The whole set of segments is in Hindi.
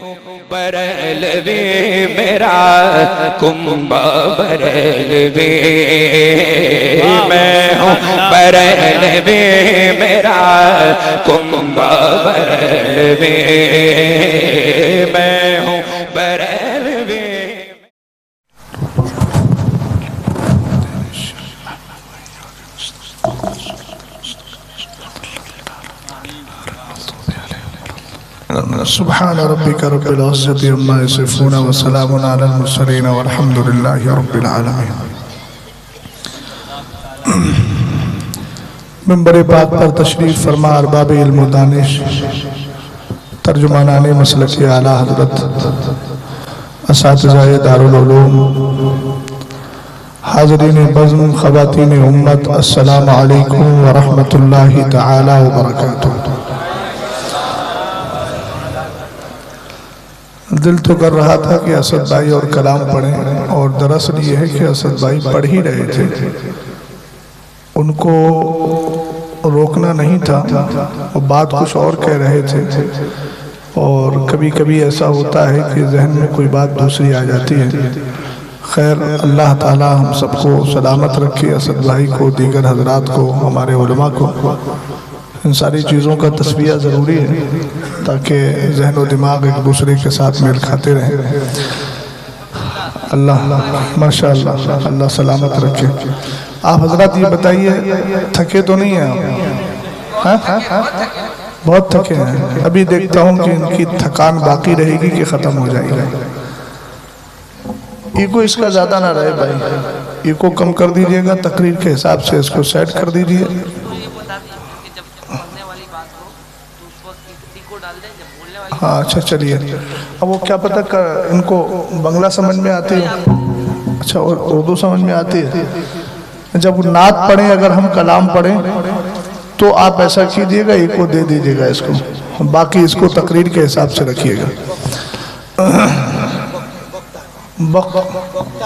बरेलवी मेरा कुंभ बरेलवी, मैं हूँ बरेलवी मेरा कुंभ बरेलवी, मैं हूँ बरेलवी। सुब्हान रब्बिका रब्बिल इज्जति अम्मा यसिफून व सलामुन अलल मुरसलीन वल्हम्दुलिल्लाहि रब्बिल आलमीन। मिंबर पाक पर तशरीफ फरमा अरबाब इल्म व दानिश, तर्जुमानान मसलक आला हज़रत, असातिज़ाए दारुल उलूम, हाज़रीन बज़्म, ख़वातीन उम्मत, अस्सलामु अलैकुम व रहमतुल्लाहि तआला व बरकातुहू। दिल तो कर रहा था कि असद भाई और कलाम पढ़ें, और दरअसल ये है कि असद भाई पढ़ ही रहे थे, उनको रोकना नहीं था, वो बात कुछ और कह रहे थे। और कभी कभी ऐसा होता है कि जहन में कोई बात दूसरी आ जाती है। खैर, अल्लाह ताला हम सबको सलामत रखे, असद भाई को, दीगर हजरात को, हमारे उलमा को। इन सारी चीज़ों का तस्वीर ज़रूरी है ताकि जहन और दिमाग एक दूसरे के साथ मेल खाते रहें। अल्लाह माशाअल्लाह, अल्लाह सलामत रखे। आप हजरात ये बताइए, थके तो नहीं हैं आप? बहुत थके हैं। अभी देखता हूँ कि इनकी थकान बाकी रहेगी कि ख़त्म हो जाएगी। ईगो इसका ज़्यादा ना रहे भाई, ईगो कम कर दीजिएगा, तकरीर के हिसाब से इसको सेट कर दीजिए। हाँ अच्छा, चलिए। अब वो क्या पता कर, इनको बंगला समझ में आती है, अच्छा, और उर्दू समझ में आती है। जब नात पढ़ें, अगर हम कलाम पढ़ें तो आप ऐसा कीजिएगा, एक को दे दीजिएगा इसको, बाकी इसको तकरीर के हिसाब से रखिएगा।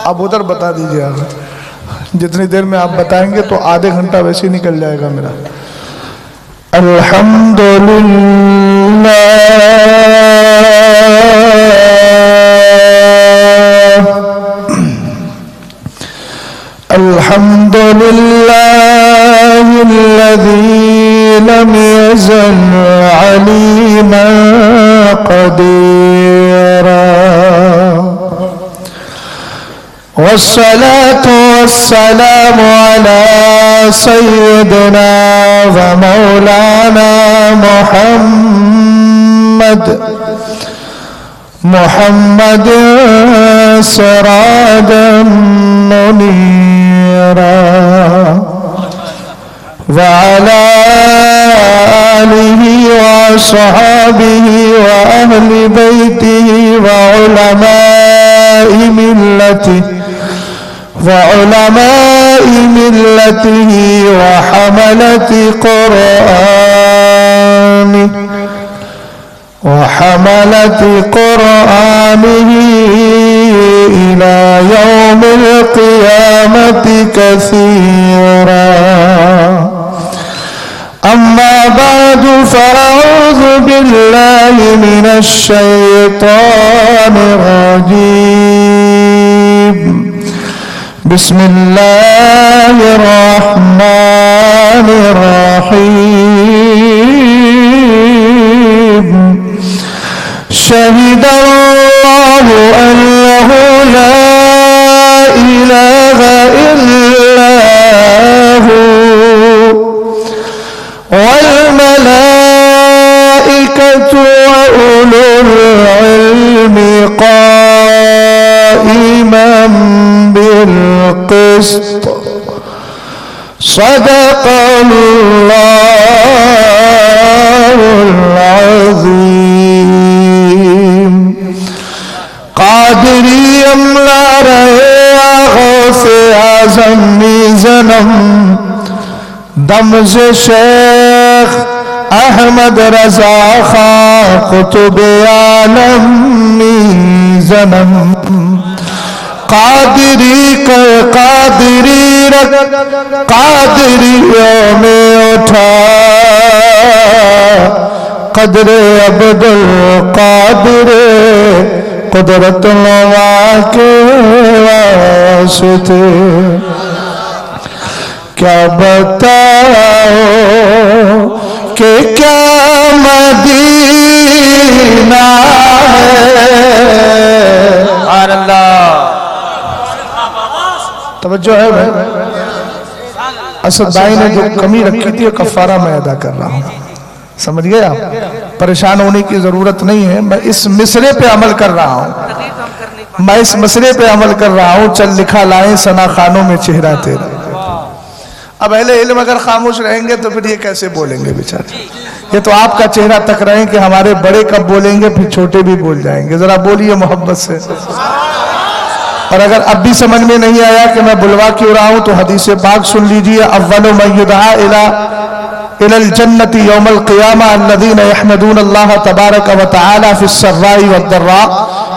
आप उधर बता दीजिएगा, जितनी देर में आप बताएंगे तो आधे घंटा वैसे ही निकल जाएगा मेरा। अल्हम्दुलिल्लाह, अल्हम्दुलिल्लाहिल्लज़ी लम यज़ल अलीमन क़दीरा, वस्सलातु वस्सलामु अला सय्यिदिना व मौलाना मुहम्मद सिराजन मुनीरा, व अला आलिहि व अस्हाबिहि व अहलि बैतिहि व उलमाए मिल्लतिहि व हमलति क़ुरआनिहि इला यौमिल क़ियामति कसीरा। अम्मा बादु फ़अऊज़ु बिल्लाहि मिनश शैतानिर रजीम। बिस्मिल्लाहिर रहमानिर रहीम। शहीदल्लाहु अन्नहु ला इलाहा इल्ला हु वल मलाइकतु व उलुल इल्मि क़ाइमन बिल क़िस्त। सदक़ल्लाहुल अज़ीम। कादरी अमला रहे गौसे आज़म जन्म, दमज़ शेख अहमद रज़ा खां कुतुब आलम जन्म। कादरी कर कादरी रख कादरियों में उठा, कदर अब्दुल कादिर कुदरत नवा के वास्ते क्या बताओ कि क्या मदीना है। तवज्जो है भाई। असद भाई ने जो कमी रखी थी कफारा मैं अदा कर रहा हूँ, समझ गए आप? परेशान होने की जरूरत नहीं है। मैं इस मिसरे पे अमल कर रहा हूँ, मैं इस मिसरे पे अमल कर रहा हूँ। चल लिखा लाए सना खानों में चेहरा तेरा। अब अहले इल्म अगर खामोश रहेंगे तो फिर ये कैसे बोलेंगे बेचारे? ये तो आपका चेहरा तक रहे हैं कि हमारे बड़े कब बोलेंगे, फिर छोटे भी बोल जाएंगे। जरा बोलिए मोहब्बत से। और अगर अब भी समझ में नहीं आया कि मैं बुलवा क्यों रहा हूं तो हदीस पाक सुन लीजिए। अव्वलु मन युदआ इलल जन्नति यौमल क़ियामा अल्लज़ीना यहमदून अल्लाह तबारक व तआला फिस्सर्राई वद्दर्रा।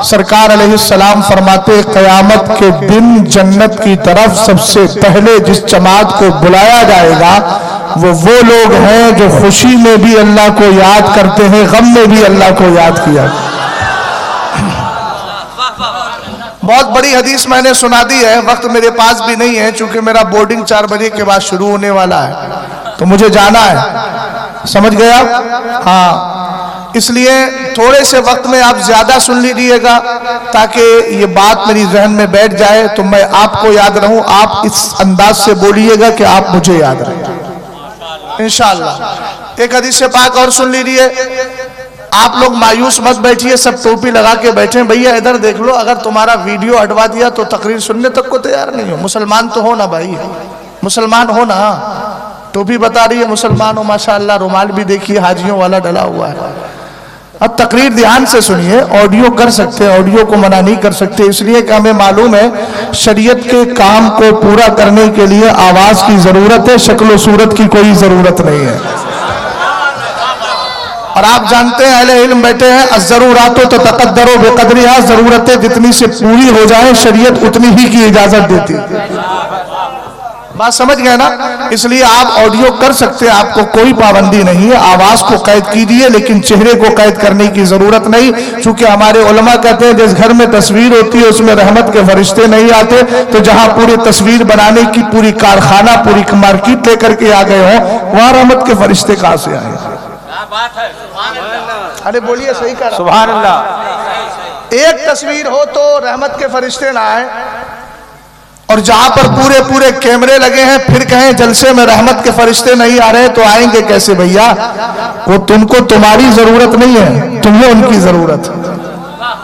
सरकार अलैहिस्सलाम फरमाते क़यामत के दिन जन्नत की तरफ सबसे पहले जिस जमात को बुलाया जाएगा वो लोग हैं जो खुशी में भी अल्लाह को याद करते हैं, गम में भी अल्लाह को याद किया। बहुत बड़ी हदीस मैंने सुना दी है, वक्त मेरे पास भी नहीं है चूंकि मेरा बोर्डिंग 4 बजे के बाद शुरू होने वाला है तो मुझे जाना है, समझ गया? हाँ, इसलिए थोड़े से वक्त में आप ज्यादा सुन लीजिएगा ताकि ये बात मेरी जहन में बैठ जाए तो मैं आपको याद रहूं। आप इस अंदाज से बोलिएगा कि आप मुझे याद रखें इंशाअल्लाह। एक हदीस पाक और सुन लीजिए। आप लोग मायूस मत बैठिए, सब टोपी लगा के बैठे। भैया इधर देख लो, अगर तुम्हारा वीडियो हटवा दिया तो तकरीर सुनने तक को तैयार नहीं हो। मुसलमान तो हो ना भाई, मुसलमान हो ना। टोपी बता रही है मुसलमान हो, माशाअल्लाह। रुमाल भी देखिए हाजियों वाला डला हुआ है। अब तकरीर ध्यान से सुनिए। ऑडियो कर सकते हैं, ऑडियो को मना नहीं कर सकते, इसलिए कि हमें मालूम है शरीयत के काम को पूरा करने के लिए आवाज की जरूरत है, शक्ल सूरत की कोई जरूरत नहीं है। और आप जानते हैं अहले इल्म बैठे हैं, अज़रूरातो तो तक़द्दरो बेक़द्रिहा। जरूरतें जितनी से पूरी हो जाए शरीयत उतनी ही की इजाजत देती है। बात समझ गए ना? इसलिए आप ऑडियो कर सकते हैं, आपको कोई पाबंदी नहीं है। आवाज को कैद कीजिए लेकिन चेहरे को कैद करने की जरूरत नहीं, क्योंकि हमारे उलमा कहते हैं जिस घर में तस्वीर होती है उसमें रहमत के फरिश्ते नहीं आते। तो जहां पूरी तस्वीर बनाने की पूरी कारखाना पूरी मार्केट लेकर के आ गए हो, वहां रहमत के फरिश्ते कहां से आए? अरे बोलिए, सही कहा, सुभान अल्लाह। एक तस्वीर हो तो रहमत के फरिश्ते ना आए, और जहां पर पूरे पूरे कैमरे लगे हैं फिर कहें जलसे में रहमत के फरिश्ते नहीं आ रहे तो आएंगे कैसे भैया? वो तुमको तुम्हारी जरूरत नहीं है, तुम्हें उनकी जरूरत है।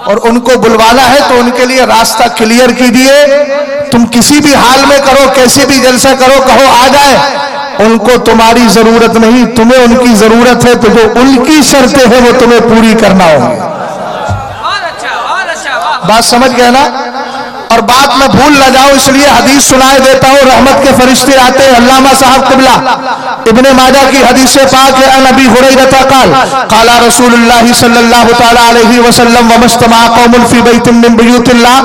और उनको बुलवाना है तो उनके लिए रास्ता क्लियर कीजिए। तुम किसी भी हाल में करो, कैसे भी जलसा करो, कहो आ जाए। उनको तुम्हारी जरूरत नहीं, तुम्हें उनकी जरूरत है। तो जो उनकी शर्तें हैं वो तुम्हें पूरी करना होगी। बात समझ गए ना? और बात मैं भूल न जाऊं इसलिए हदीस सुनाए देता हूं। रहमत के फरिश्ते आते हैं। अल्लामा साहब क़िबला इब्ने माजा की हदीस से पाक है। अन अबी हुरैरा क़ाल क़ाला रसूलुल्लाह सल्लल्लाहु तआला अलैहि वसल्लम व मस्तमा कौमुन फी बैतिन मिन बुयूतिल्लाह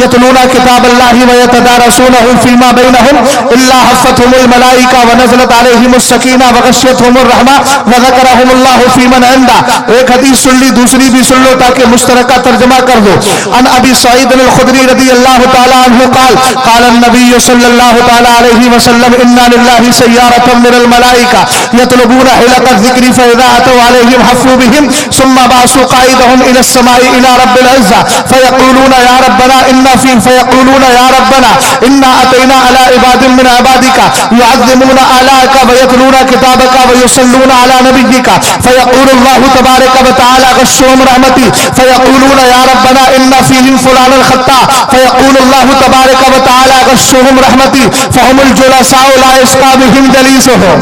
यतलूना किताबल्लाहि व यतदारसूनहु फीमा बैनहुम इल्ला हफ़्फ़तहुमुल मलाइका व नज़लत अलैहिमुस सकीना व गशियतहुमुर रहमा व ज़करहुमुल्लाहु फीमन इंदा। एक हदीस सुन ली, दूसरी भी सुन लो ताकि मुश्तरका तर्जुमा कर दो। अन अबी सईद अल खुदरी रज़ियल्लाहु ताला अन्हु क़ाल क़ाल नबी सल्लल्लाहु ताला अलैहि वसल्लम इन्ना लिल्लाहि सय्यारतन मिनल मलाइका यतलबूना हिलक़त ज़िक्री फ़इज़ा अतौ अलैहिम हफ़्फ़ू बिहिम सुम्मा बासू क़ाइदहुम इला समाई इला रब्बिल इज़्ज़ा फ़यक़ूलूना या रब्बना इन्ना फ़ी फ़यक़ूलूना या रब्बना इन्ना अतैना अला इबादिन मिन इबादिका युअज़्ज़िमूना अलाका व यतलूना किताबका व युसल्लूना अला नबिय्यिका फ़यक़ूलुल्लाहु तबारक व तआला गश्शुहुम रहमती फ़यक़ूलूना या रब्बना इन्ना फ़ीहिम फ़ुलानल ख़त्ता फ़यक़ूलुल्लाहु तबारक व तआला गश्शुहुम रहमती फ़हुमुल जुलसाउ ला यश्क़ा बिहिम जलीसुहुम।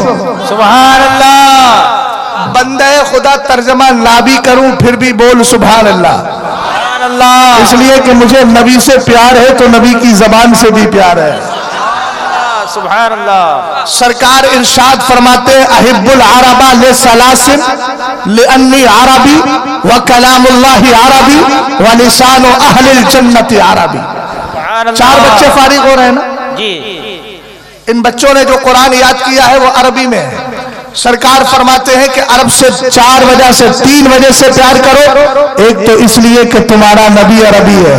सुभान अल्लाह। बंदे खुदा तर्जमा ना भी करूं फिर भी बोल सुभान अल्लाह। इसलिए कि मुझे नबी से प्यार है तो नबी की जबान से भी प्यार है। सुभान अल्लाह। सरकार इरशाद फरमाते अहिब्बुल अरबा ले सलासिन लिअन्नी अरबी व कलामुल्लाहि अरबी व लिसानु अहलिल जन्नति अरबी। 4 बच्चे फारिग हो रहे हैं ना जी। इन बच्चों ने जो कुरान याद किया है वो अरबी में है। सरकार फरमाते हैं कि अरब से 4 वजह से 3 वजह से प्यार करो। एक तो इसलिए कि तुम्हारा नबी अरबी है।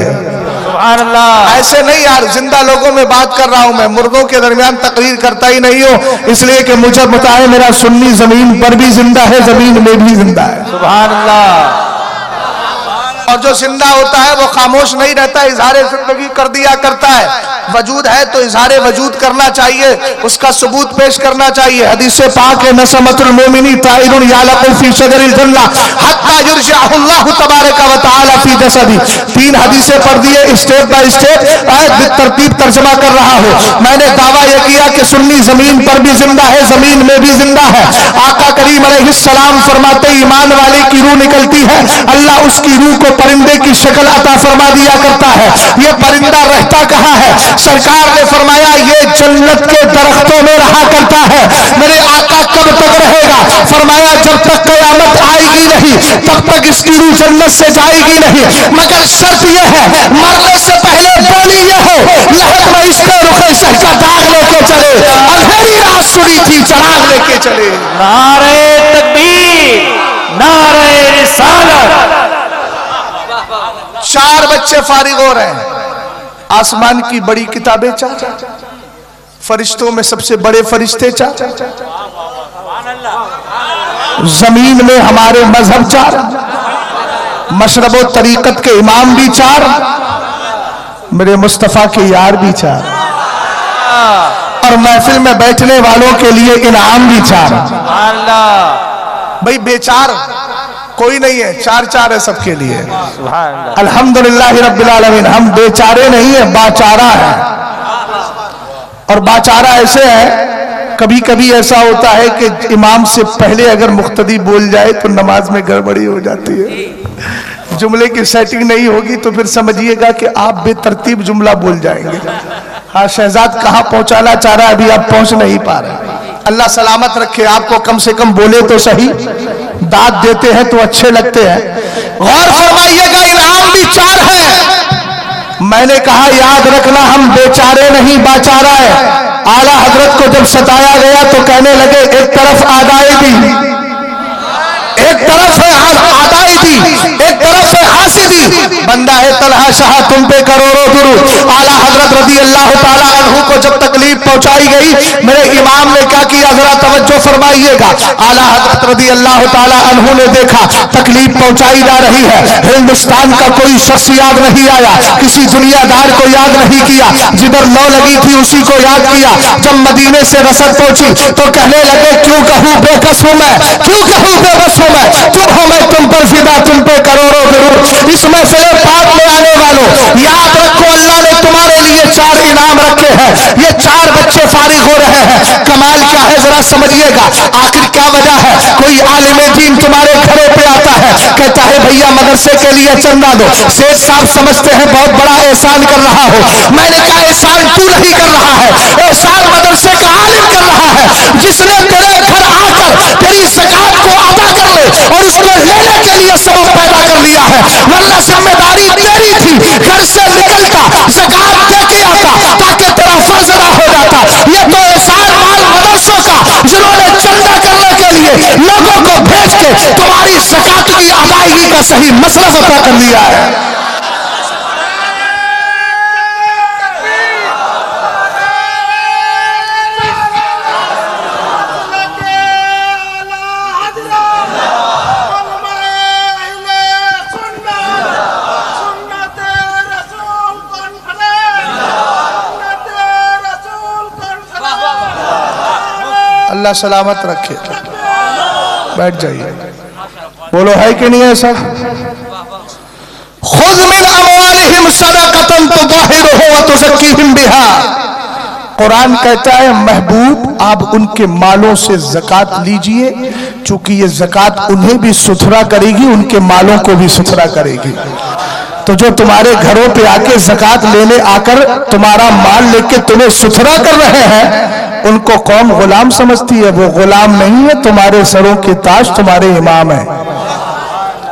ऐसे नहीं यार, जिंदा लोगों में बात कर रहा हूं मैं, मुर्दों के दरमियान तकरीर करता ही नहीं हो, इसलिए कि मुझे पता है मेरा सुन्नी जमीन पर भी जिंदा है, जमीन में भी जिंदा है। सुभान अल्लाह। और जो जिंदा होता है वो खामोश नहीं रहता, इजहारे जिंदगी कर दिया करता है। वजूद है तो इजहारे वजूद करना चाहिए, उसका सबूत पेश करना चाहिए। हदीस पाक है, नसमतुल मोमिनी ताइरुन यालक़ु फी शजरिल जन्नह हत्ता युरजिअहुल्लाहु तबारक व तआला फी जसदी। 3 हदीसें पढ़ दिए स्टेप बाय स्टेप, तरतीब तर्जुमा कर रहा हूं। मैंने दावा यह किया कि सुन्नी जमीन पर भी जिंदा है, जमीन में भी जिंदा है। आका करीम अलैहिस्सलाम फरमाते ईमान वाले की रूह निकलती है, अल्लाह उसकी रूह को परिंदे की शक्ल अता फरमा दिया करता है। ये परिंदा रहता कहाँ है? सरकार ने फरमाया ये जन्नत के दरख्तों में रहा करता है। मेरे आका कब तक रहेगा? फरमाया जब तक कयामत आएगी नहीं तब तक इसकी रूह जन्नत से जाएगी नहीं, मगर शर्त यह है मरने से पहले बोली यह हो, लहद में इसके रुखे शह का दाग लेके चले, अंधेरी रात सुनी थी चराग लेके चले। नारे तकबीर, नारे रिसालत। 4 बच्चे फारिग हो रहे हैं, आसमान की बड़ी किताबें 4, फरिश्तों में सबसे बड़े फरिश्ते 4, जमीन में हमारे मजहब 4, मशरबो तरीकत के इमाम भी 4, मेरे मुस्तफा के यार भी 4, और महफिल में बैठने वालों के लिए इनाम भी 4। भाई बेचार कोई नहीं है, 4 है सबके लिए। अल्हम्दुलिल्लाह रब्बिल आलमीन, हम बेचारे नहीं है, बाचारा है। और बाचारा ऐसे है, कभी कभी ऐसा होता है कि इमाम से पहले अगर मुख्तदी बोल जाए तो नमाज में गड़बड़ी हो जाती है, जुमले की सेटिंग नहीं होगी तो फिर समझिएगा कि आप बेतरतीब जुमला बोल जाएंगे। हाँ, शहजाद कहाँ पहुंचाना चाह रहा है, अभी आप पहुंच नहीं पा रहे। अल्लाह सलामत रखे आपको, कम से कम बोले तो सही, दाद देते हैं तो अच्छे लगते हैं। गौर फरमाइएगा, इनाम भी 4 है। मैंने कहा याद रखना हम बेचारे नहीं बाचारा है। आला हजरत को जब सताया गया तो कहने लगे एक तरफ आदाई दी, एक तरफ है आदाई दी, एक तरफ है हासिदी, बंदा है तलहा शाह तुम पे करोड़ों दुरूद। आला हजरत रज़ी अल्लाह ताला अन्हु को जब तकलीफ पहुंचाई गई, मेरे इमाम ने क्या किया जरा तवज्जो फरमाइएगा। आला हजरत रज़ी अल्लाह ताला अन्हु ने देखा तकलीफ पहुंचाई जा रही है, हिंदुस्तान का कोई शख्स याद नहीं आया, किसी दुनियादार को याद नहीं किया, जिधर लौ लगी थी उसी को याद किया। जब मदीने से रसद पहुंची तो कहने लगे क्यों कहूं बेकस हूं मैं, क्यों कहूं बेबस हूं मैं, तुम हो मैं तुम पर फिदा, तुम पे करोड़ों दुरूद। इस महफिल पाक में आने वालों याद रखो, अल्लाह ने तुम्हारे लिए 4 इनाम रखे हैं। ये 4 बच्चे फारिग हो रहे हैं, कमाल क्या है जरा समझिएगा। आखिर क्या वजह है? कोई आलिम दीन तुम्हारे घरों पे आता है, कहता है भैया मदरसे के लिए चंदा दो। सेठ साहब समझते हैं बहुत बड़ा एहसान कर रहा हो। मैंने कहा एहसान तू नहीं कर रहा है, एहसान मदरसे का आलिम कर रहा है, जिसने तेरे घर आकर तेरी ज़कात को अदा कर ले और उसको लेने के लिए सबब पैदा कर लिया है। वरना जिम्मेदारी तेरी थी, घर से निकलता ज़कात दे के आता ताकि तेरा फर्ज अदा हो जाता। ये तो एहसान माल मदरसों का, जिन्होंने चंदा करने के लिए लोगों को भेज के तुम्हारी ज़कात की अदायगी का सही मसला पता कर लिया है। अल्लाह सलामत रखे, बैठ जाइए। बोलो है कि नहीं ऐसा? खुद मिन अमवालिहिम सदक़तन तुताहिरुहुम व तुज़क्कीहिम बिहा। कुरान कहता है महबूब आप उनके मालों से ज़कात लीजिए, चूंकि ये ज़कात उन्हें भी सुथरा करेगी, उनके मालों को भी सुथरा करेगी। तो जो तुम्हारे घरों पे आके ज़कात लेने आकर तुम्हारा माल लेके तुम्हें सुथरा कर रहे हैं, उनको कौम गुलाम समझती है। वो गुलाम नहीं है, तुम्हारे सरों के ताज तुम्हारे इमाम है।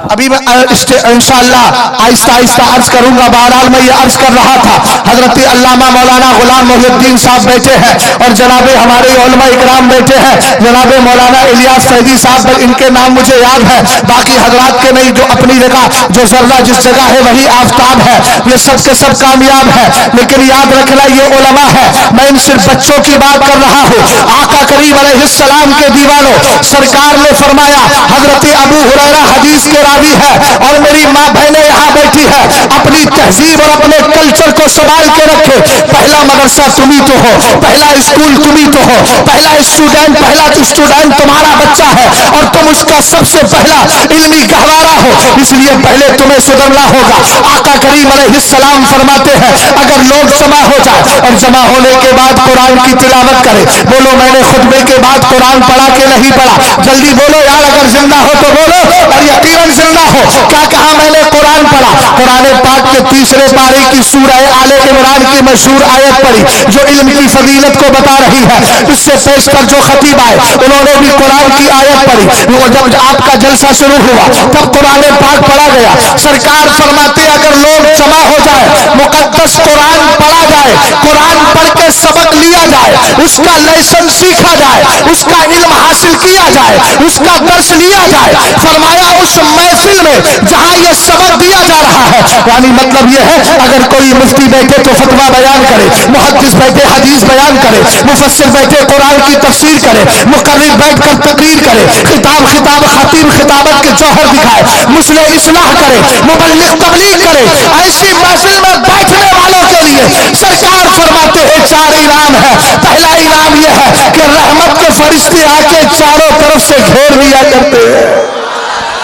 अभी मैं इंशाअल्लाह आहिस्ता आहिस्ता अर्ज करूंगा। बहरहाल मैं ये अर्ज कर रहा था, हजरत अल्लामा मौलाना गुलाम मोहिउद्दीन साहब बैठे हैं और जनाबे हमारे उलमा इकराम बैठे हैं, जनाबे मौलाना इलियास सैदी साहब, इनके नाम मुझे याद है, बाकी हजरात के नहीं। जो अपनी जगह जो जर्रा जिस जगह है वही आफताब है, ये सब के सब कामयाब है। लेकिन याद रखना ये उलमा है, मैं इन सिर्फ बच्चों की बात कर रहा हूँ। आका करीम अलैहिस्सलाम के दीवानों, सरकार ने फरमाया, हजरत अबू हुरैरा हदीस के रावी है और मेरी माँ बहनें यहाँ बैठी है, अपनी तहजीब और अपने कल्चर को संभाल के रखे। पहला मदरसा तुम्ही तो हो, पहला स्कूल तुम्ही तो हो, पहला स्टूडेंट तुम्हारा बच्चा है और तुम उसका सबसे पहला इल्मी गहवारा हो, इसलिए पहले तुम्हें सुधरना होगा। आका करीम अलैहिस्सलाम फरमाते हैं, अगर लोग जमा हो जाए और जमा होने के बाद कुरान की तिलावत करे, बोलो मैंने खुतबे के बाद कुरान पढ़ा के नहीं पढ़ा, जल्दी बोलो यार, अगर जिंदा हो तो बोलो और यकीनन जिंदा हो। क्या कहा मैंने? कुरान पढ़ा। कुरान पाक के तीसरे पारे की सूरह आले इमरान की मशहूर आयत पढ़ी जो इल्म की फजीलत को बता रही है। इससे पेश कर जो खतीब आए उन्होंने भी कुरान की आयत पढ़ी। जब आपका जलसा शुरू हुआ तब कुरान पाक पढ़ा गया। सरकार फरमाते अगर लोग जमा हो जाए, मुकद्दस कुरान पढ़ा जाए, कुरान पढ़ के सबक लिया जाए, उसका लेसन सीखा जाए, उसका इल्म हासिल किया जाए, उसका दर्स लिया जाए, फरमाया उस महफिल में जहां यह सबक दिया जा रहा है, यानी मतलब यह है अगर कोई मुफ्ती बैठे तो फतवा बयान करे, मुहद्दिस बैठे हदीस बयान करे, मुफस्सिर बैठे कुरान की तफसीर करे, मुकर्रिर बैठकर तकरीर करे, खिताब खतीब खिताबत के जौहर दिखाए, मुस्लिम इस्लाह करे, मुबल्लिग तबलीग करे, ऐसी महफिल में बैठने वालों के लिए सरकार फरमाते हैं 4 इनाम है। पहला इनाम यह है कि रहमत के फरिश्ते आके चारों तरफ से घेर लिया करते हैं।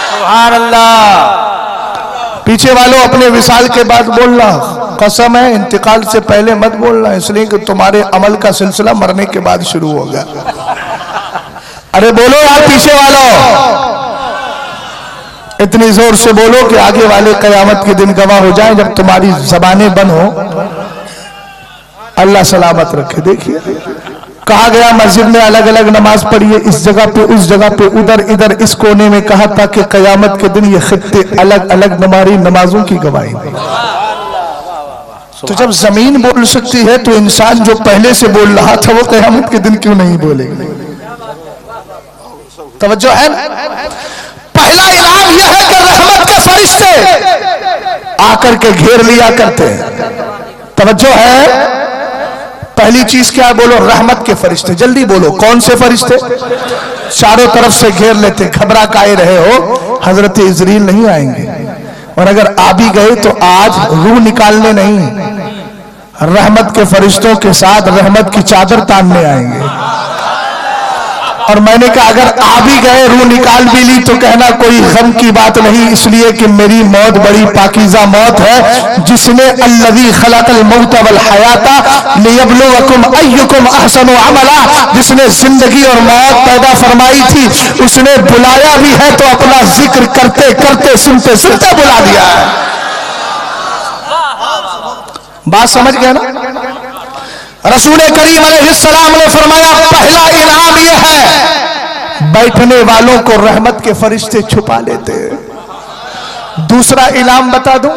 सुभान अल्लाह। पीछे वालों अपने विसाल के बाद बोलना, कसम है इंतकाल से पहले मत बोलना, इसलिए कि तुम्हारे अमल का सिलसिला मरने के बाद शुरू होगा। अरे बोलो यार पीछे वालों, इतनी जोर से बोलो कि आगे वाले कयामत के दिन गवाह हो जाएं जब तुम्हारी जबानें बंद हो। अल्लाह सलामत रखे। देखिए कहा गया मस्जिद में अलग अलग नमाज पढ़िए, इस जगह पे उस जगह पे उधर इधर इस कोने में कहा ताकि कयामत के दिन ये खित्ते अलग अलग हमारी नमाजों की गवाही दें। तो जब जमीन बोल सकती है तो इंसान जो पहले से बोल रहा था वो कयामत के दिन क्यों नहीं बोलेगा? तवज्जो है। पहला इनाम यह है कि रहमत के फरिश्ते आकर के घेर लिया करते हैं। तवज्जो है। पहली चीज क्या बोलो? रहमत के फरिश्ते। जल्दी बोलो कौन से फरिश्ते? चारों तरफ से घेर लेते। घबरा काहे रहे हो? हजरत इजरील नहीं आएंगे, और अगर आ भी गए तो आज रूह निकालने नहीं, रहमत के फरिश्तों के साथ रहमत की चादर तानने आएंगे। और मैंने कहा अगर आ भी गए, रूह निकाल भी ली तो कहना कोई गम की बात नहीं, इसलिए कि मेरी मौत बड़ी पाकीज़ा मौत है। जिसने अल्लज़ी खलक़ल मौत वल हयाता लियब्लुवकुम अय्युकुम अहसनु अमला, जिसने जिंदगी और मौत पैदा फरमाई थी उसने बुलाया भी है तो अपना जिक्र करते करते सुनते सुनते बुला दिया है। बात समझ गए ना? रसूल करीम अलैहिस्सलाम ने फरमाया पहला इनाम यह है बैठने वालों को रहमत के फरिश्ते छुपा लेते हैं। दूसरा इनाम बता दूं,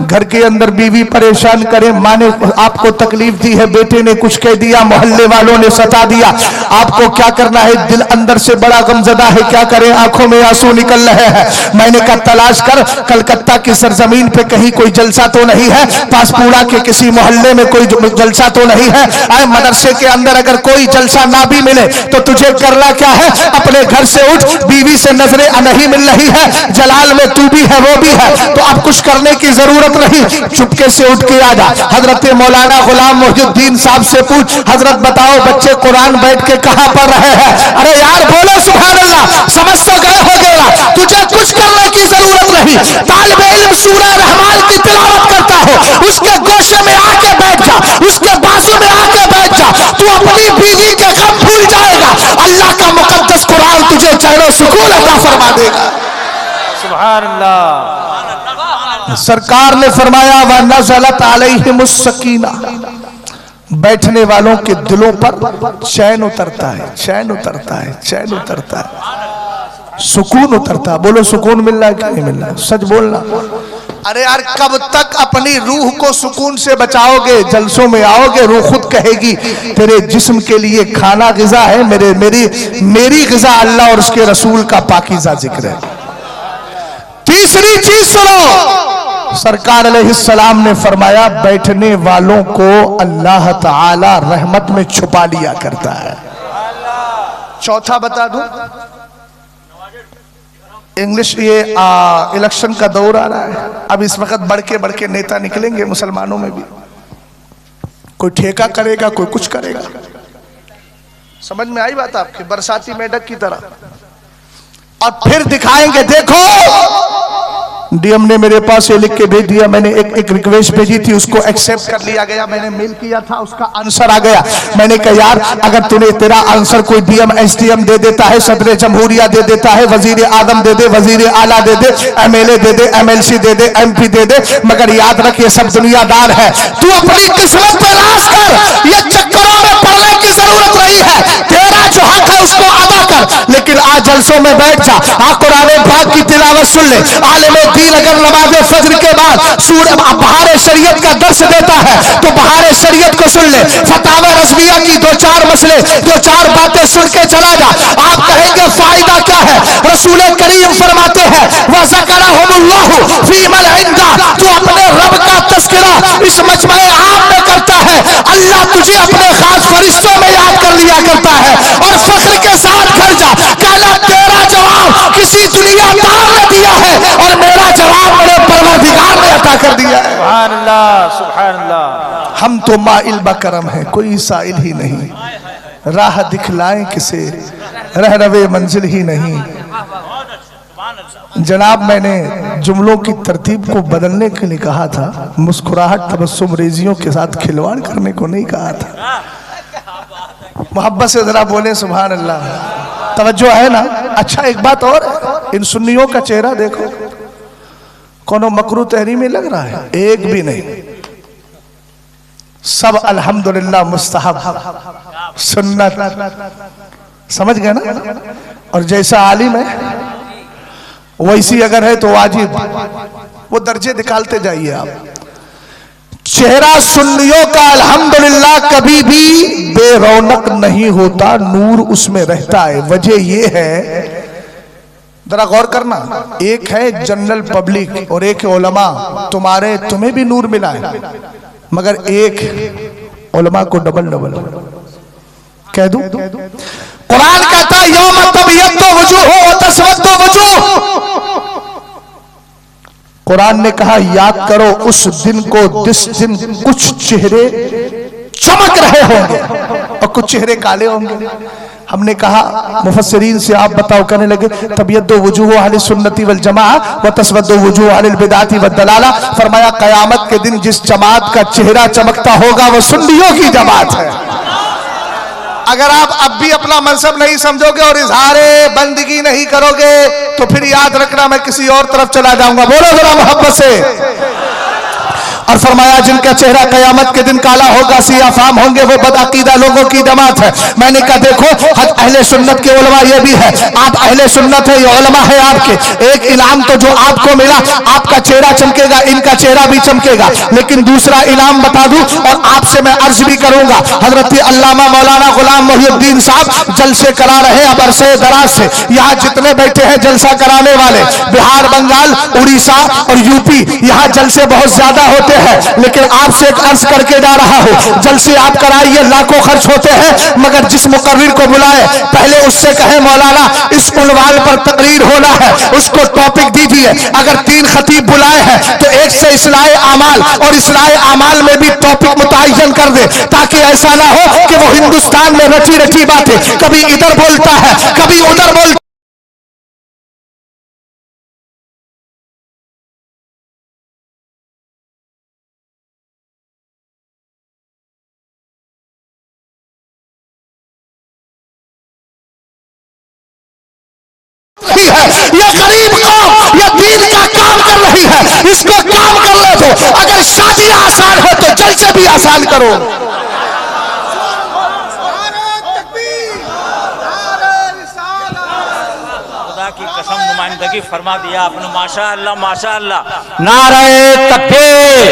घर के अंदर बीवी परेशान करे, माँ ने आपको तकलीफ दी है, बेटे ने कुछ कह दिया, मोहल्ले वालों ने सता दिया, आपको क्या करना है? दिल अंदर से बड़ा गमजदा है, क्या करें? आंखों में आंसू निकल रहे हैं। मैंने कहा तलाश कर, कलकत्ता की सरजमीन पे कहीं कोई जलसा तो नहीं है, पासपुरा के किसी मोहल्ले में कोई जलसा तो नहीं है, आए मदरसे के अंदर अगर कोई जलसा ना भी मिले तो तुझे करना क्या है? अपने घर से उठ, बीवी से नजरें नहीं मिल रही है, जलाल में तू भी है वो भी है, तो अब कुछ करने की जरूरत नहीं, चुपके से उठ के आ जा। हजरत मौलाना गुलाम मोहिउद्दीन साहब से पूछ, हजरत बताओ बच्चे कुरान बैठ के कहां पढ़ रहे हैं? अरे यार बोलो सुभान अल्लाह, समझ तो गए हो गया, तुझे कुछ करने की जरूरत नहीं। तालिबे इल्म सूरह रहमान की तिलावत करता हो, उसके गोशे में आके बैठ जा, उसके बाजू में आके बैठ जा, तू अपनी बीवी के गम भूल जाएगा। अल्लाह का मुकद्दस कुरान तुझे चैन सुकून अता फरमा देगा। सुभान अल्लाह। सरकार ने फरमाया व नज़लत अलैहिमुस सकीना, बैठने वालों के दिलों पर चैन उतरता है, चैन उतरता है, चैन उतरता है। सुकून उतरता। बोलो सुकून मिल रहा है कि नहीं मिल रहा? सच बोलना। अरे यार कब तक अपनी रूह को सुकून से बचाओगे? जलसों में आओगे, रूह खुद कहेगी तेरे जिस्म के लिए खाना गिजा है, मेरी गिजा अल्लाह और उसके रसूल का पाकीज़ा जिक्र है। तीसरी चीज सुनो, सरकार अलैहिस्सलाम ने फरमाया बैठने वालों को अल्लाह ताला रहमत में छुपा लिया करता है। चौथा बता दूं, इंग्लिश ये इलेक्शन का दौर आ रहा है। अब इस वक्त बढ़ के नेता निकलेंगे मुसलमानों में भी। कोई ठेका करेगा, कोई कुछ करेगा। समझ में आई बात आपकी? बरसाती मेढक की तरह। और फिर दिखाएंगे, देखो डीएम ने मेरे पास ये लिख के भेज दिया, मैंने एक रिक्वेस्ट भेजी थी, उसको एक्सेप्ट कर लिया गया। मैंने मेल किया था, उसका आंसर आ गया। मैंने कहा यार अगर तूने तेरा आंसर कोई डीएम एसडीएम दे देता है, सदर जमहूरिया दे देता है, वजीर आदम दे दे, वजीर आला दे दे, एमएलए दे दे, एमएलसी दे दे, एमपी दे दे, मगर याद रख ये सब दुनियादार है। तू अपनी किस्मत तलाश कर, ये चक्करों में पड़ने की जरूरत नहीं है। तेरा जो हक है उसको अदा कर। लेकिन आज जलसों में बैठ जा, कुरान पाक की तिलावत सुन ले। आलिम दीन अगर नमाज फज्र के बाद बहार शरीयत का दर्श देता है तो बहार शरीयत को सुन ले। फतावा रज़विया की 2-4 मसले, 2-4 बातें सुन के चला जा। आप कहेंगे फायदा क्या है? रसूल करीम फरमाते हैं वज़करहुमुल्लाहु फी मन इंदा, तू अपने रब का तज़किरा इस मजमे आम में करता है, अल्लाह तुझे अपने खास फरिश्तों में याद कर लिया करता है। और फख्र के साथ घर जा, कहना तेरा जवाब किसी दुनियादार ने दिया है और मेरा जवाब मेरे परवरदिगार ने अता कर दिया है। सुभान अल्लाह, सुभान अल्लाह। हम तो माइल बकरम है, कोई साइल ही नहीं। राह दिखलाएं किसे, रहरवे मंजिल ही नहीं। जनाब मैंने जुमलों की तरतीब को बदलने के लिए कहा था, मुस्कुराहट तबस्सुम रेजियों के साथ खिलवाड़ करने को नहीं कहा था। मोहब्बत से जरा बोले सुभान अल्लाह। तवज्जो है ना? अच्छा एक बात और, इन सुन्नियों का चेहरा देखो, कोनो मकरू तहरीमी लग रहा है? एक भी नहीं। सब अल्हम्दुलिल्लाह मुस्तहब सुन्नत। समझ गए ना? और जैसा आलिम है वैसी अगर है तो वाजिब। वो दर्जे निकालते जाइए आप। चेहरा सुन्नियों का अल्हम्दुलिल्लाह कभी भी बेरौनक नहीं होता, नूर उसमें रहता है। वजह ये है, जरा गौर करना, एक है जनरल पब्लिक और एक है उलमा। तुम्हें भी नूर मिला है, मगर एक उलमा को डबल कह दूं। कुरान कहता है यौम तबयद्दु वजूह व तस्वद्दु वजूह। कुरान ने कहा याद करो उस दिन को जिस दिन कुछ चेहरे चमक रहे होंगे और कुछ चेहरे काले होंगे। हमने कहा मुफस्सिरीन से आप बताओ, कहने लगे तबयद्दु वजूह अहले सुन्नती वल जमाअह व तस्वद्दु वजूह अहले बिदअती वद दलाला। फरमाया कयामत के दिन जिस जमात का चेहरा चमकता होगा वो सुन्नियों की जमात है। अगर आप अब भी अपना मनसब नहीं समझोगे और इजहारे बंदगी नहीं करोगे तो फिर याद रखना मैं किसी और तरफ चला जाऊंगा। बोलो जरा मोहब्बत से। और फरमाया जिनका चेहरा कयामत के दिन काला होगा, सियाफाम होंगे, वो बदअकीदा लोगों की जमात है। मैंने कहा देखो हक अहले सुन्नत के उलमा ये भी है, आप अहले सुन्नत है, ये उलमा है आपके। एक इनाम तो जो आपको मिला, आपका चेहरा चमकेगा, इनका चेहरा भी चमकेगा। लेकिन दूसरा इनाम बता दूं और आपसे मैं अर्ज भी करूंगा, हजरत अल्लामा मौलाना गुलाम मोहिउद्दीन साहब जलसे करा रहे हैं अब अरसे दराज से। यहाँ जितने बैठे हैं जलसा कराने वाले, बिहार, बंगाल, उड़ीसा और यूपी, यहाँ जलसे बहुत ज्यादा होते हैं। लेकिन आपसे एक अर्ज करके जा रहा हूं, जलसे आप कराइए, लाखों खर्च होते हैं, मगर जिस मुकर्रिर को बुलाए पहले उससे कहे मौलाना इस उन्वान पर तकरीर होना है, उसको टॉपिक दीजिए। अगर 3 खतीब बुलाए हैं तो एक से इस्लाहे आमाल और इस्लाहे आमाल में भी टॉपिक मुतय्यन कर दे, ताकि ऐसा ना हो कि वो हिंदुस्तान में रची रची बातें कभी इधर बोलता है कभी उधर बोलता है। ये गरीब कौम ये दीन का काम कर रही है, इसको काम करने दो। अगर शादी आसान है तो जलसे भी आसान करो। खुदा की की फरमा दिया आपने, माशाअल्लाह माशाअल्लाह। नारे तकबीर,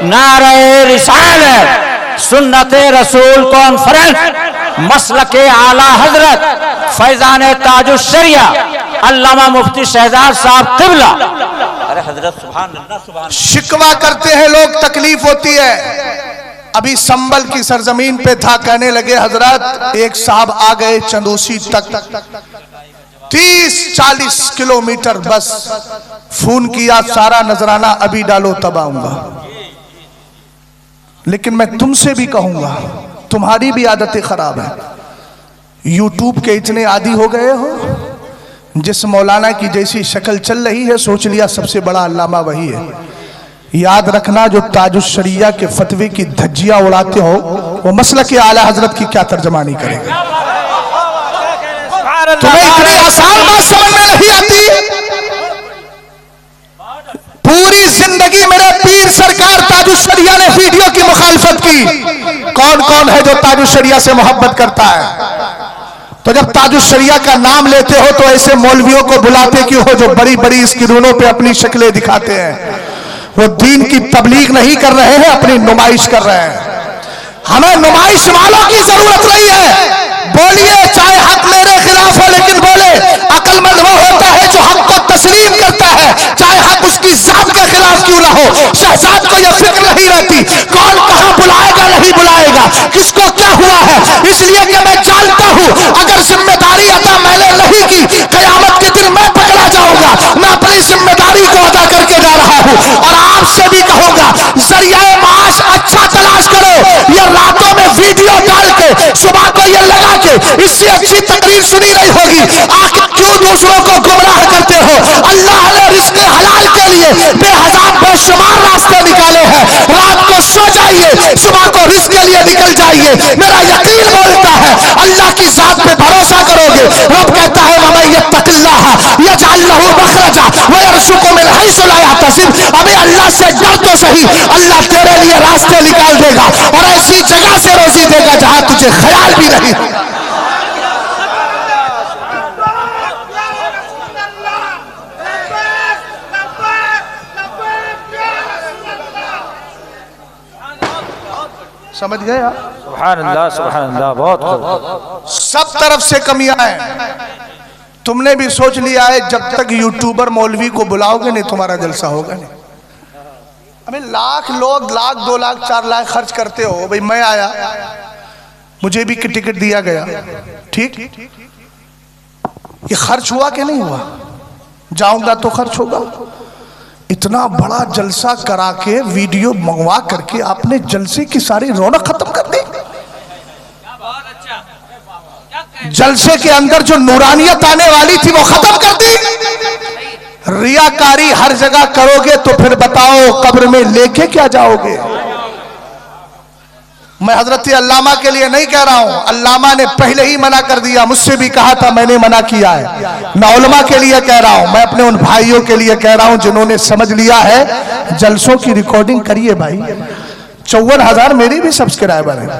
नारे रिसालत, सुन्नत रसूल कॉन्फ्रेंस, मसलके आला हजरत फैजान ताजुश शरिया अल्लामा मुफ्ती शहजाद साहब किबला। अरे हजरत सुभान अल्लाह सुभान। शिकवा करते हैं लोग, तकलीफ होती है। अभी संबल की सरजमीन पे था, कहने लगे हजरत एक साहब आ गए चंदोसी तक, 30-40 किलोमीटर, बस फोन किया, सारा नजराना अभी डालो तब आऊंगा। लेकिन मैं तुमसे भी कहूंगा, तुम्हारी भी आदतें खराब है। यूट्यूब के इतने आदी हो गए हो, जिस मौलाना की जैसी शक्ल चल रही है सोच लिया सबसे बड़ा अल्लामा वही है। याद रखना, जो ताजुश शरिया के फतवे की धज्जियां उड़ाते हो वो मसलक के आला हजरत की क्या तर्जमानी करेगा। तुम्हें इतनी आसान बात समझ में नहीं आती। पूरी जिंदगी मेरे पीर सरकार ताजुश शरिया ने वीडियो की मुखालफत की। कौन कौन है जो ताजुश शरिया से मोहब्बत करता है? तो जब ताजुश शरिया का नाम लेते हो तो ऐसे मौलवियों को बुलाते क्यों हो जो बड़ी बड़ी स्क्रीनों पे अपनी शक्लें दिखाते हैं? वो दीन की तबलीग नहीं कर रहे हैं, अपनी नुमाइश कर रहे हैं। हमें नुमाइश वालों की जरूरत नहीं है। बोलिए चाहे हक मेरे खिलाफ हो, लेकिन बोले अक्लमंद वो होता है जो हक को तस्लीम करता है, चाहे हक उसकी जात के खिलाफ क्यों ना हो। शहजाद को यह फिक्र नहीं रहती कौन कहां बुलाएगा नहीं बुलाएगा, किसको क्या हुआ है, इसलिए कि मैं जानता हूं अगर जिम्मेदारी अदा मैंने नहीं की, कयामत के दिन मैं पकड़ा जाऊंगा। मैं अपनी जिम्मेदारी को अदा करके जा रहा हूं। और आपसे भी कहूंगा, जरिया माश अच्छा तलाश करो। ये रातों में वीडियो डाल के सुबह को ये लगा के इससे अच्छी तकरीर सुनी नहीं होगी। आखिर क्यों दूसरों को गुमराह करते हो? अल्लाह ने रिस्क हलाल के लिए बेहजाब बेशुमार रास्ते निकाले हैं। रात को सो जाइए, सुबह को रिस्क के लिए निकल जाइए। मेरा यकीन बोलता है अल्लाह की जात पे भरोसा करोगे। रब कहता है वमन यत्तकिल्लाह यजअल लहू मखरजा व यरजुकहु मिन हैसु ला यहतसिब। अबे अल्लाह से डर तो सही, अल्लाह तेरे लिए रास्ते निकाल देगा और ऐसी जगह से रोजी देगा जहां तुझे ख्याल भी नहीं होगा। समझ गए आप? सुभान अल्लाह सुभान अल्लाह। बहुत सब तरफ से कमियां हैं। तुमने भी सोच लिया है जब तक यूट्यूबर मौलवी को बुलाओगे नहीं तुम्हारा जलसा होगा नहीं। अबे लाख लोग लाख 2 लाख 4 लाख खर्च करते हो। भाई मैं आया, मुझे भी टिकट दिया गया, ठीक, ये खर्च हुआ कि नहीं हुआ? जाऊंगा तो खर्च होगा। इतना बड़ा जलसा करा के वीडियो मंगवा करके आपने जलसे की सारी रौनक खत्म कर दी। जलसे के अंदर जो नूरानियत आने वाली थी वो खत्म कर दी। रियाकारी हर जगह करोगे तो फिर बताओ कब्र में लेके क्या जाओगे? मैं हजरत अल्लामा के लिए नहीं कह रहा हूं, अल्लामा ने पहले ही मना कर दिया, मुझसे भी कहा था, मैंने मना किया है। मैं उलमा के लिए कह रहा हूं, मैं अपने उन भाइयों के लिए कह रहा हूं जिन्होंने समझ लिया है जलसों की रिकॉर्डिंग करिए भाई। 54,000 मेरे भी सब्सक्राइबर हैं,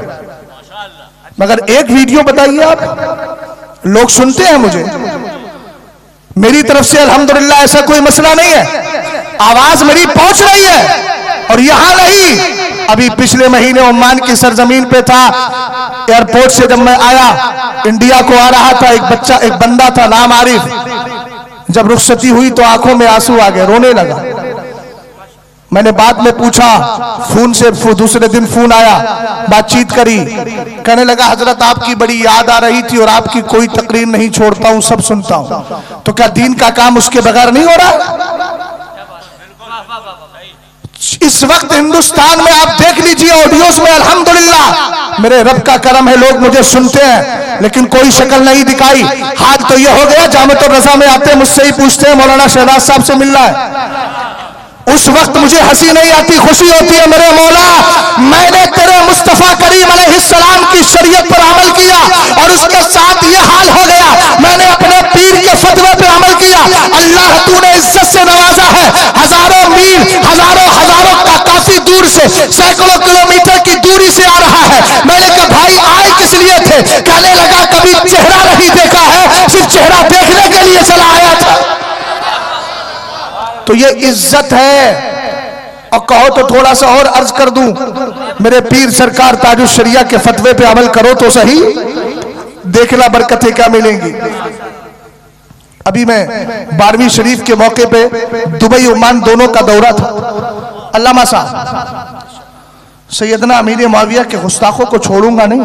मगर एक वीडियो बताइए आप, लोग सुनते हैं मुझे। मेरी तरफ से अल्हम्दुलिल्लाह ऐसा कोई मसला नहीं है, आवाज मेरी पहुंच रही है। और यहां नहीं, अभी पिछले महीने ओमान की सरजमीन पे था, एयरपोर्ट से जब मैं आया, इंडिया को आ रहा था, एक बच्चा, एक बंदा था नाम आरिफ, जब रुखसती हुई तो आंखों में आंसू आ गए, रोने लगा। मैंने बाद में पूछा, फोन से दूसरे दिन फोन आया, बातचीत करी, कहने लगा हजरत आपकी बड़ी याद आ रही थी और आपकी कोई तकरीर नहीं छोड़ता हूं, सब सुनता हूं। तो क्या दीन का काम उसके बगैर नहीं हो रहा? इस वक्त हिंदुस्तान में आप देख लीजिए ऑडियोज में, अल्हम्दुलिल्लाह मेरे रब का करम है, लोग मुझे सुनते हैं, लेकिन कोई शक्ल नहीं दिखाई। हाथ तो ये हो गया, जामतुर रज़ा में आते मुझसे ही पूछते हैं मौलाना शहजाद साहब से मिलना है। उस वक्त मुझे हंसी नहीं आती, खुशी होती है, मेरे मौला मैंने तेरे मुस्तफा करीम अलैहिस्सलाम की शरीयत पर अमल किया और उसके साथ ये हाल हो गया, मैंने अपने पीर के फतवे पे अमल किया। अल्लाह तूने इज्जत से नवाजा है, हजारों मील हजारों का काफी दूर से, सैकड़ों किलोमीटर की दूरी से आ रहा है। मैंने कहा भाई आए किस लिए थे? कहने लगा कभी चेहरा नहीं देखा है, सिर्फ चेहरा देखने के लिए चला आया था। तो ये इज्जत है। और कहो तो थोड़ा सा और अर्ज कर दूं, मेरे पीर सरकार ताजुश शरिया के फतवे पे अमल करो तो सही, देखना बरकतें क्या मिलेंगी। अभी मैं 12वीं शरीफ के मौके पे दुबई ओमान दोनों का दौरा था। अल्लामा साहब सैयदना अमीर मुआविया के गुस्ताखों को छोड़ूंगा नहीं,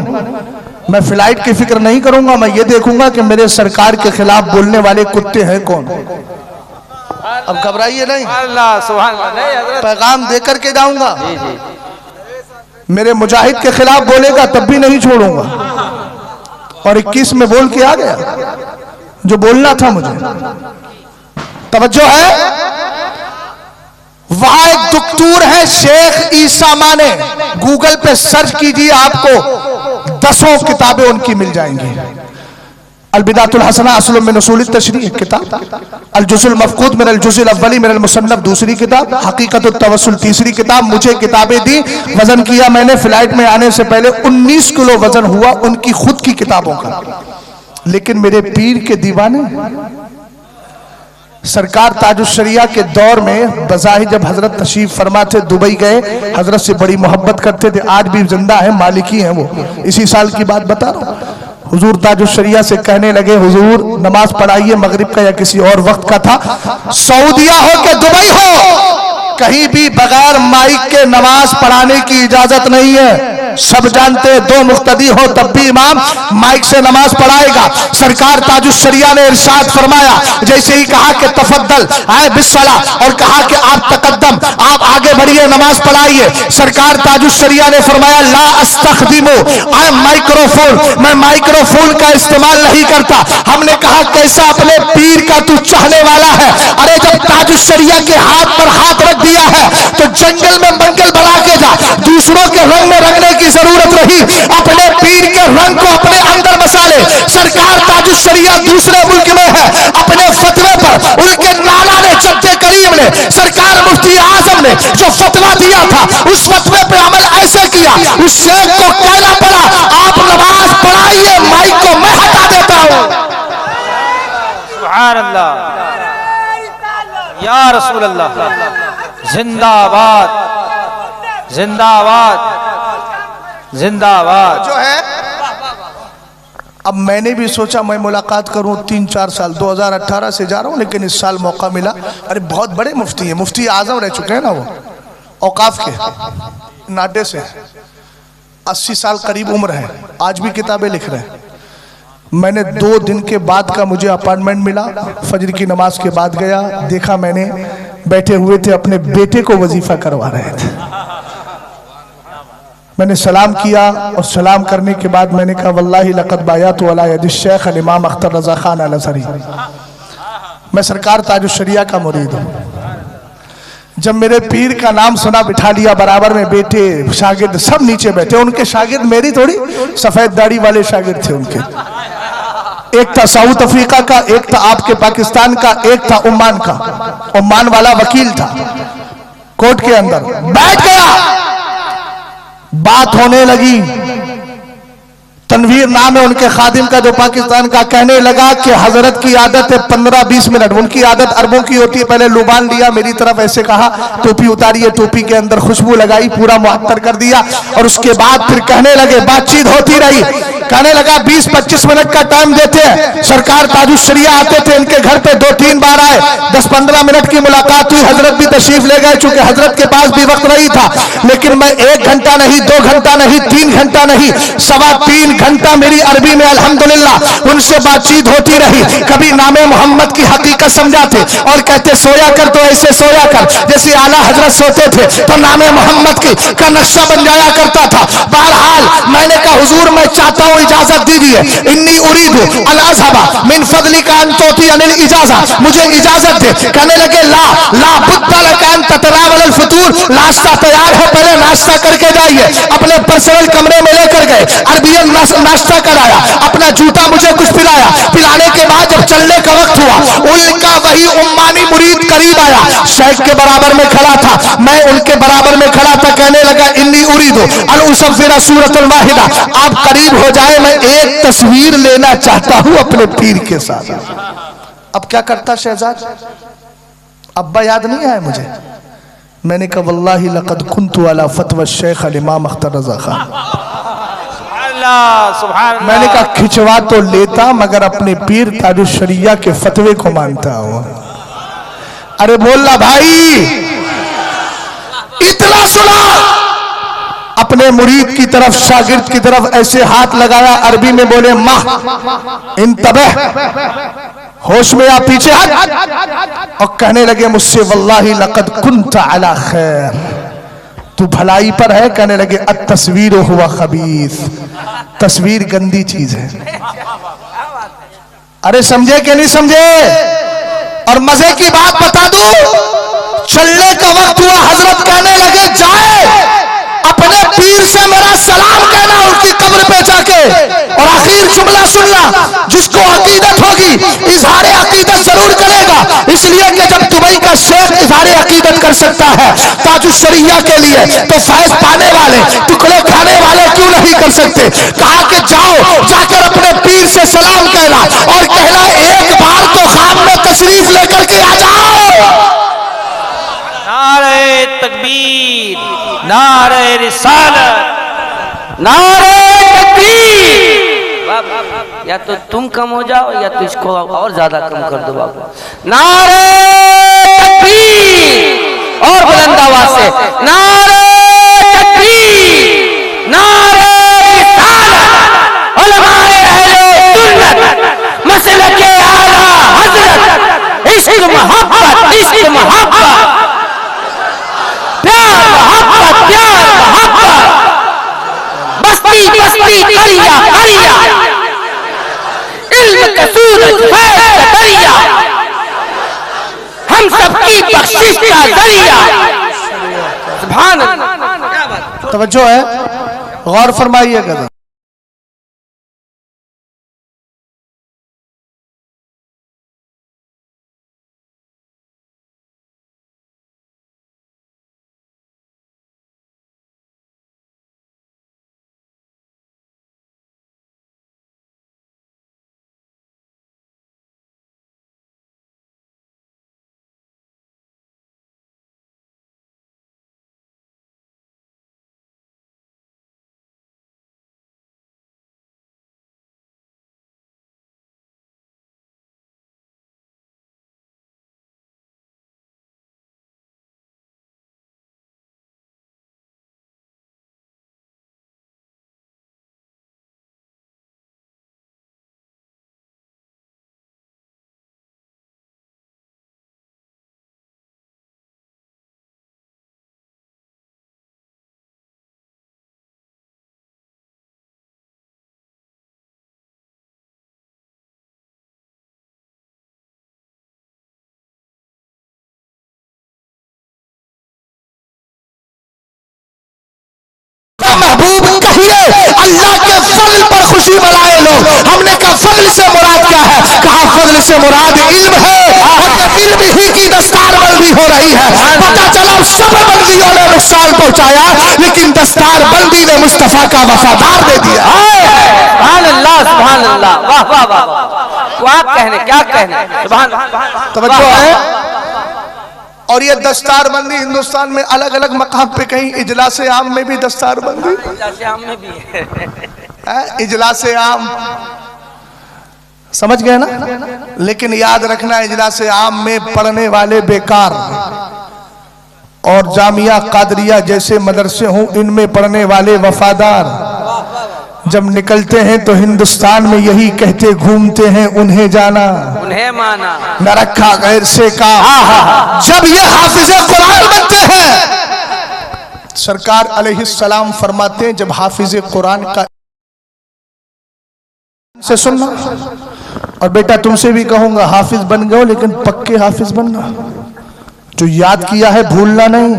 मैं फ्लाइट की फिक्र नहीं करूंगा, मैं ये देखूंगा कि मेरे सरकार के खिलाफ बोलने वाले कुत्ते हैं कौन। अब घबराइए नहीं, पैगाम देकर के जाऊंगा। मेरे मुजाहिद के खिलाफ बोलेगा तब भी नहीं छोड़ूंगा। और 21 में बोल के आ गया जो बोलना था मुझे। तवज्जो है, वहां एक दुक्तूर है शेख ईसा माने, गूगल पे सर्च कीजिए, आपको 10 किताबें उनकी मिल जाएंगी। अलबिदातुल हसना असलुम मिन उसूल तशरीह किताब, अल जुज़ुल मफ़क़ूद मिन अल जुज़ुल अव्वली मिन अल मुसन्नफ़ दूसरी किताब, हक़ीक़तुत तवस्सुल तीसरी किताब। मुझे किताबें दी, वजन किया मैंने, फ्लाइट में आने से पहले 19 किलो वजन हुआ उनकी खुद की किताबों का। लेकिन मेरे पीर के दीवाने सरकार ताजुश शरिया के दौर में बज़ाहिर जब हजरत तशरीफ फरमा थे, दुबई गए, हजरत से बड़ी मोहब्बत करते थे, आज भी जिंदा है, मालिकी हैं वो। इसी साल की बात बता रहा हूं, हुजूर ताजुश शरिया से कहने लगे हुजूर नमाज पढ़ाइए, मगरिब का या किसी और वक्त का था, सऊदिया हो के दुबई हो, कहीं भी बगैर माइक के नमाज पढ़ाने की इजाजत नहीं है। सब जानते हैं 2 मुक्तदी हो तब भी इमाम माइक से नमाज पढ़ाएगा। सरकार ताजुश शरिया ने इरशाद फरमाया, जैसे ही कहा कि तफद्दल आए बिस्सला और कहा कि आप तकद्दम, आप आगे बढ़िए नमाज पढ़ाइए, सरकार ताजुश शरिया ने फरमाया ला अस्तखदिमु आई माइक्रोफोन, मैं माइक्रोफोन का इस्तेमाल नहीं करता। हमने कहा कैसा अपने पीर का तू चाहने वाला है। अरे जब ताजुश शरिया के हाथ पर हाथ रख दिया है तो जंगल में मंगल बढ़ा के जा, दूसरों के रंग में रंगने की जरूरत रही, अपने पीर के रंग को अपने अंदर बसा ले। सरकार ताजुश शरिया दूसरे मुल्क में है, अपने फतवे पर उनके नाना ने, जद्दे करीम ने, सरकार मुफ्ती आजम ने जो फतवा दिया था उस फतवे पे अमल ऐसे किया, उस शेख को कहना पड़ा आप नमाज पढ़ाइए, माइक को मैं हटा देता हूं। सुभान अल्लाह, या रसूल अल्लाह, जिंदाबाद जिंदाबाद जिंदाबाद। जो है अब मैंने भी सोचा मैं मुलाकात करूं, 3-4 साल 2018 से जा रहा हूं, लेकिन इस साल मौका मिला। अरे बहुत बड़े मुफ्ती हैं, मुफ्ती आजम रह चुके हैं ना वो, औकाफ के, नाटे से 80 साल करीब उम्र है, आज भी किताबें लिख रहे हैं। मैंने 2 दिन के बाद का मुझे अपॉइंटमेंट मिला, फजर की नमाज के बाद गया, देखा मैंने बैठे हुए थे, अपने बेटे को वजीफा करवा रहे थे। मैंने सलाम किया और सलाम करने के बाद मैंने कहा वल्लाहि लक़द बायअतु अला यदि शेख अल इमाम अख्तर रज़ा खान अल अज़हरी, मैं सरकार ताजुश शरिया का मुरीद हूँ। जब मेरे पीर का नाम सुना, बिठा लिया बराबर में, बेटे शागिर्द सब नीचे बैठे। उनके शागिर्द मेरी थोड़ी सफेद दाढ़ी वाले शागिर्द थे उनके, एक था साउथ अफ्रीका का, एक था आपके पाकिस्तान का, एक था ओमान का। ओमान वाला वकील था, कोर्ट के अंदर बैठ गया, बात होने लगी। तनवीर नाम है उनके खादिम का जो पाकिस्तान का, कहने लगा कि हजरत की आदत है 15-20 मिनट, उनकी आदत अरबों की होती है, पहले लुबान लिया, मेरी तरफ ऐसे कहा टोपी उतारिए, टोपी के अंदर खुशबू लगाई, पूरा मुअत्तर कर दिया और उसके बाद फिर कहने लगे, बातचीत होती रही, कहने लगा 20-25 मिनट का टाइम देते हैं। सरकार ताजुश शरिया आते थे इनके घर पे, 2-3 बार आए, 10-15 मिनट की मुलाकात हुई, हजरत भी तशरीफ ले गए, चूंकि हजरत के पास भी वक्त नहीं था। लेकिन मैं 1 घंटा नहीं, 2 घंटा नहीं, 3 घंटा नहीं, 3.25 घंटा मेरी अरबी में अल्हम्दुलिल्लाह उनसे बातचीत होती रही। कभी नामे मोहम्मद की हकीकत समझाते और कहते सोया कर तो ऐसे सोया कर जैसे आला हजरत सोते थे, तो नामे मोहम्मद की का नक्शा बन जाया करता था। बहरहाल मैंने कहा हुजूर मैं चाहता हूँ इजाजत दीजिए, इन्नी उरीदु अल अज़हबा मिन फज़लिका अन तुती अनिल इजाजा, मुझे इजाजत दे। कहने लगे ला बुद्दा लका अन ततनावल अल फुतूर, नाश्ता तैयार है, पहले नाश्ता करके जाइए। अपने पर्सनल कमरे में लेकर गए, अरबियन नाश्ता कराया, अपना जूता मुझे कुछ पिलाया, पिलाने के बाद जब चलने का वक्त हुआ, उनका वही उम्मानी मुरीद करीब आया, शेख के बराबर में खड़ा था, मैं उनके बराबर में खड़ा था, कहने लगा इन्नी उरीदु अन उसफ़िरा सूरतुल वाहिदा, आप करीब हो जाए, मैं एक तस्वीर लेना चाहता हूं अपने पीर के साथ। अब क्या करता शहजाद, अब्बा याद नहीं आया मुझे? मैंने कहा वल्लाही लक़द कुन्तु अला फतवा शेख अल इमाम अख्तर रज़ा खान। मैंने कहा खिंचवा तो लेता मगर अपने पीर ताजुश शरिया के फतवे को मानता हूं। अरे बोलना भाई, इतना सुना। अपने मुरीद की तरफ, शागिर्द की तरफ ऐसे हाथ लगाया, अरबी में बोले माह इंतबह, होश में आ, पीछे हट, और कहने लगे मुझसे वल्लाही लक़द कुन्त अला खैर, तू भलाई पर है। कहने लगे अत तस्वीर हुआ खबीस, तस्वीर गंदी चीज है। अरे समझे कि नहीं समझे? और मजे की बात बता दूं, चलने का वक्त हुआ, हजरत कहने लगे जाए अपने पीर से मेरा सलाम कहना उनकी कब्र पे जाके, और आखिर जुमला सुनना, जिसको अकीदत होगी इजहार अकीदत जरूर करेगा, इसलिए कि जब दुबई का शेख इजहार अकीदत कर सकता है ताजुश शरिया के लिए, तो फैज पाने वाले, टुकड़े खाने वाले क्यों नहीं कर सकते? कहा कि जाओ जाकर अपने पीर से सलाम कहना, और कहना एक बार तो खाम में तशरीफ लेकर के आ जाओ। नारे तकबीर, नारे रिसालत, नारे तकबीर। या तो तुम कम हो जाओ या तो इसको और ज्यादा कम कर दो बाबू। नारे तकबीर, और बुलंद आवाज से नारे तकबीर, नारे रिसालत, उलमाए अहले सुन्नत, मसलके आला हजरत, इश्क मोहब्बत, इश्क मोहब्बत, प्यार मोहब्बत, प्यार मोहब्बत, बस्ती बस्ती करिया करिया, इल्म का सूरज फैज़ का दरिया, हम सबकी बख्शिश का दरिया। सुभान अल्लाह। तवज्जो है, गौर फरमाइएगा। महबूब कहिए अल्लाह के फजल पर खुशी मनाए लोग। हमने कहा फजल से मुराद क्या है? कहा फजल से मुराद इल्म है, और इल्म ही की दस्तारबंदी हो रही है। पता चला सब बंदियों ने नुकसान पहुंचाया, लेकिन दस्तारबंदी ने मुस्तफा का वफादार दे दिया। सुभान अल्लाह, सुभान अल्लाह, वाह वाह वाह। क्या कहने, क्या कहने, सुभान। तवज्जो है। और ये दस्तारबंदी हिंदुस्तान में अलग अलग मकाम पे, कहीं इजलासे आम में भी दस्तारबंदी, इजलासे आम में भी है। इजलासे आम, समझ गए ना? लेकिन याद रखना, इजलासे आम में पढ़ने वाले बेकार, और जामिया कादरिया जैसे मदरसे हों इनमें पढ़ने वाले वफादार। जब निकलते हैं तो हिंदुस्तान में यही कहते घूमते हैं उन्हें जाना, उन्हें माना, न रखा गैर से का। जब ये हाफिज़े कुरान बनते हैं, सरकार अलैहिस्सलाम फरमाते हैं जब हाफिज़े कुरान का से सुनना, और बेटा तुमसे भी कहूंगा हाफिज बन गए लेकिन पक्के हाफिज बनना, जो याद किया है भूलना नहीं।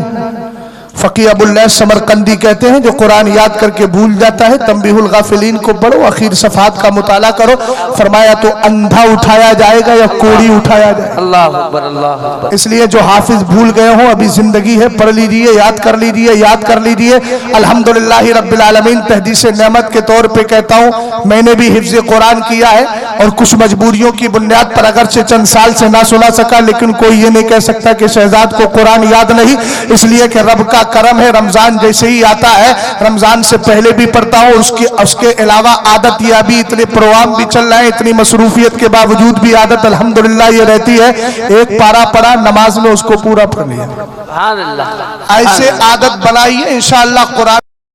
फकी अबुल्लैस समरकंदी कहते हैं जो कुरान याद करके भूल जाता है तंबीहुल गाफिलीन को पढ़ो, आखिर सफात का मुताला करो। फरमाया तो अंधा उठाया जाएगा या कोड़ी उठाया जाएगा। अल्लाह अकबर, अल्लाह अकबर। इसलिए जो हाफिज भूल गए हो अभी जिंदगी है, पढ़ लीजिए, याद कर लीजिए, याद कर लीजिए। अल्हम्दुलिल्लाह रब्बिल आलमीन तहदीस नेमत के तौर पे कहता हूँ मैंने भी हिफ्ज कुरान किया है और कुछ मजबूरियों की बुनियाद पर अगर से चंद साल से ना सुना सका, लेकिन कोई ये नहीं कह सकता कि शहजाद को कुरान याद नहीं, इसलिए कि रब का करम है। रमजान जैसे ही आता है, रमजान से पहले भी पढ़ता हूँ, उसके अलावा आदत ये अभी इतने प्रोग्राम भी चल रहे हैं, इतनी मसरूफियत के बावजूद भी आदत अल्हम्दुलिल्लाह ये रहती है एक पारा पढ़ा नमाज में उसको पूरा पढ़ लिया। ऐसे आदत बनाइए, इंशाअल्लाह कुरान